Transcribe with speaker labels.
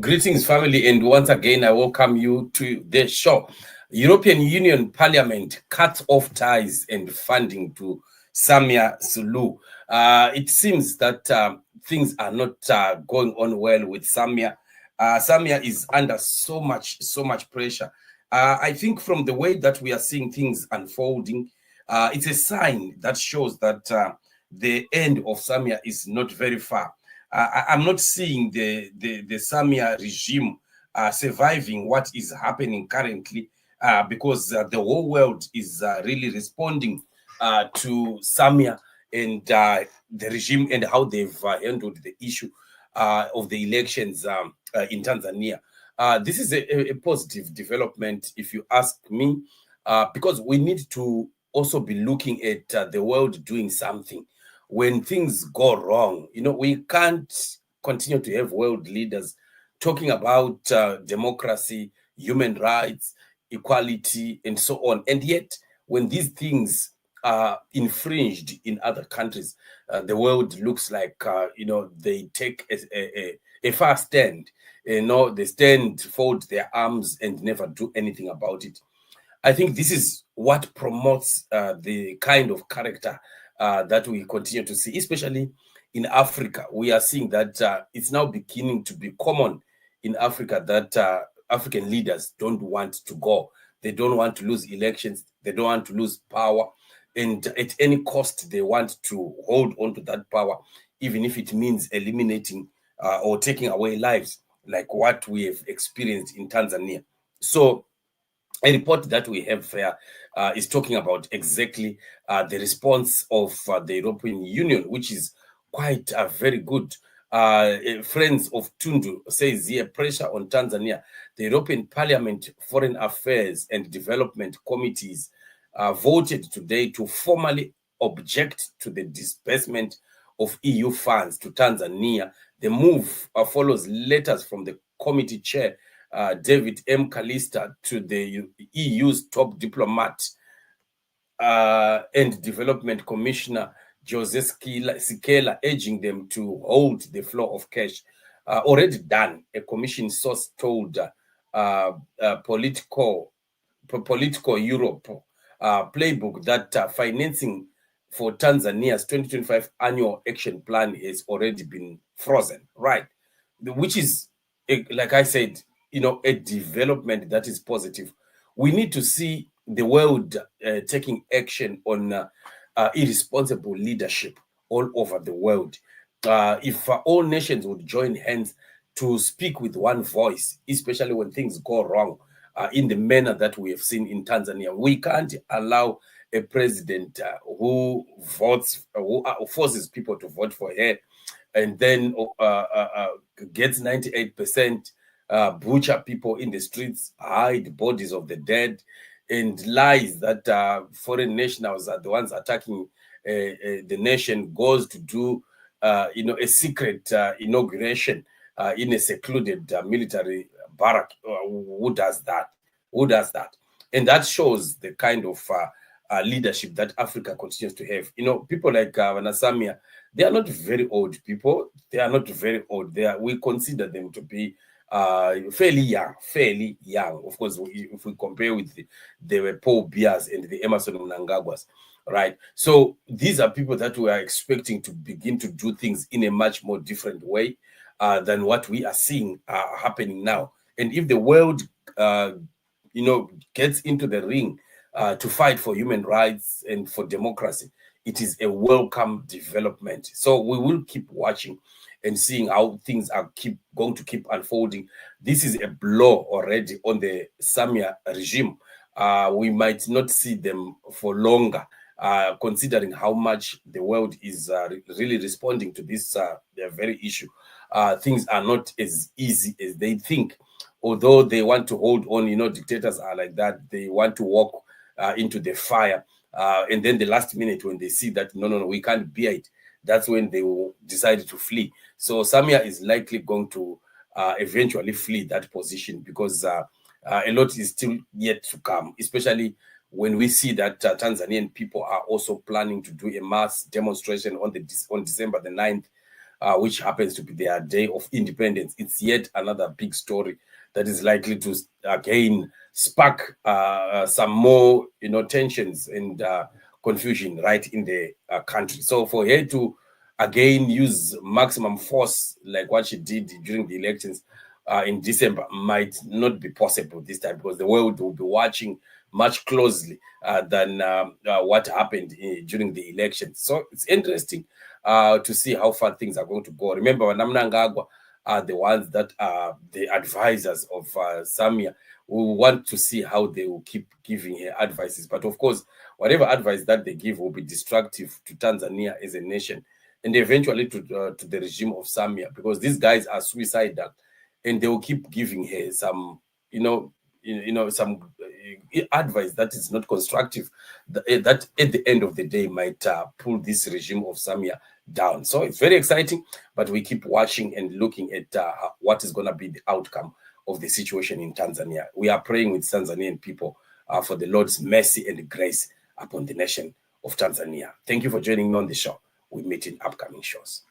Speaker 1: Greetings, family, and once again, I welcome you to the show. European Union Parliament cuts off ties and funding to Samia Suluhu. It seems that things are not going on well with Samia. Samia is under so much pressure. I think from the way that we are seeing things unfolding, it's a sign that shows that the end of Samia is not very far. I'm not seeing the Samia regime surviving what is happening currently because the whole world is really responding to Samia and the regime and how they've handled the issue of the elections in Tanzania. This is a positive development, if you ask me, because we need to also be looking at the world doing something when things go wrong. We can't continue to have world leaders talking about democracy, human rights, equality, and so on. And yet, when these things are infringed in other countries, the world looks like, they take a fast stand. They stand, fold their arms, and never do anything about it. I think this is what promotes the kind of character that we continue to see, especially in Africa. We are seeing that it's now beginning to be common in Africa that African leaders don't want to go. They don't want to lose elections. They don't want to lose power. And at any cost, they want to hold on to that power, even if it means eliminating or taking away lives, like what we have experienced in Tanzania. So a report that we have here is talking about exactly the response of the European Union, which is quite very good. Friends of Tundu says here, pressure on Tanzania. The European Parliament Foreign Affairs and Development Committees voted today to formally object to the disbursement of EU funds to Tanzania. The move follows letters from the committee chair, David M. Callister, to the EU's top diplomat and development commissioner, Jose Sikela, urging them to hold the flow of cash. Already done, a commission source told Politico Europe playbook that financing for Tanzania's 2025 annual action plan has already been frozen, right? Which is, like I said, a development that is positive. We need to see the world taking action on irresponsible leadership all over the world. If all nations would join hands to speak with one voice, especially when things go wrong, in the manner that we have seen in Tanzania, we can't allow a president who forces people to vote for her and then gets 98%, butcher people in the streets, hide bodies of the dead, and lies that foreign nationals are the ones attacking the nation, goes to do a secret inauguration in a secluded military barrack. Who does that? Who does that? And that shows the kind of leadership that Africa continues to have. People like Samia, they are not very old people. They are not very old. We consider them to be fairly young. Of course, if we compare with the Paul Bias and the Emerson Mnangagwas, right? So these are people that we are expecting to begin to do things in a much more different way than what we are seeing happening now. And if the world, gets into the ring to fight for human rights and for democracy, it is a welcome development. So we will keep watching and seeing how things are going to keep unfolding. This is a blow already on the Samia regime. We might not see them for longer, considering how much the world is really responding to this very issue. Things are not as easy as they think. Although they want to hold on, dictators are like that. They want to walk into the fire. And then the last minute, when they see that, no, we can't bear it, that's when they will decide to flee. So Samia is likely going to eventually flee that position because a lot is still yet to come, especially when we see that Tanzanian people are also planning to do a mass demonstration on December the 9th which happens to be their day of independence. It's yet another big story that is likely to again spark some more, tensions and confusion right in the country. So for her to again use maximum force like what she did during the elections in December might not be possible this time, because the world will be watching much closely than what happened during the elections. So it's interesting to see how far things are going to go. Remember, Namnangagwa are the ones that are the advisors of Samia. We want to see how they will keep giving her advices. But of course, whatever advice that they give will be destructive to Tanzania as a nation, and eventually to the regime of Samia, because these guys are suicidal, and they will keep giving her some, some advice that is not constructive, that at the end of the day might pull this regime of Samia down. So it's very exciting, but we keep watching and looking at what is going to be the outcome of the situation in Tanzania. We are praying with Tanzanian people for the Lord's mercy and grace upon the nation of Tanzania. Thank you for joining me on the show. We meet in upcoming shows.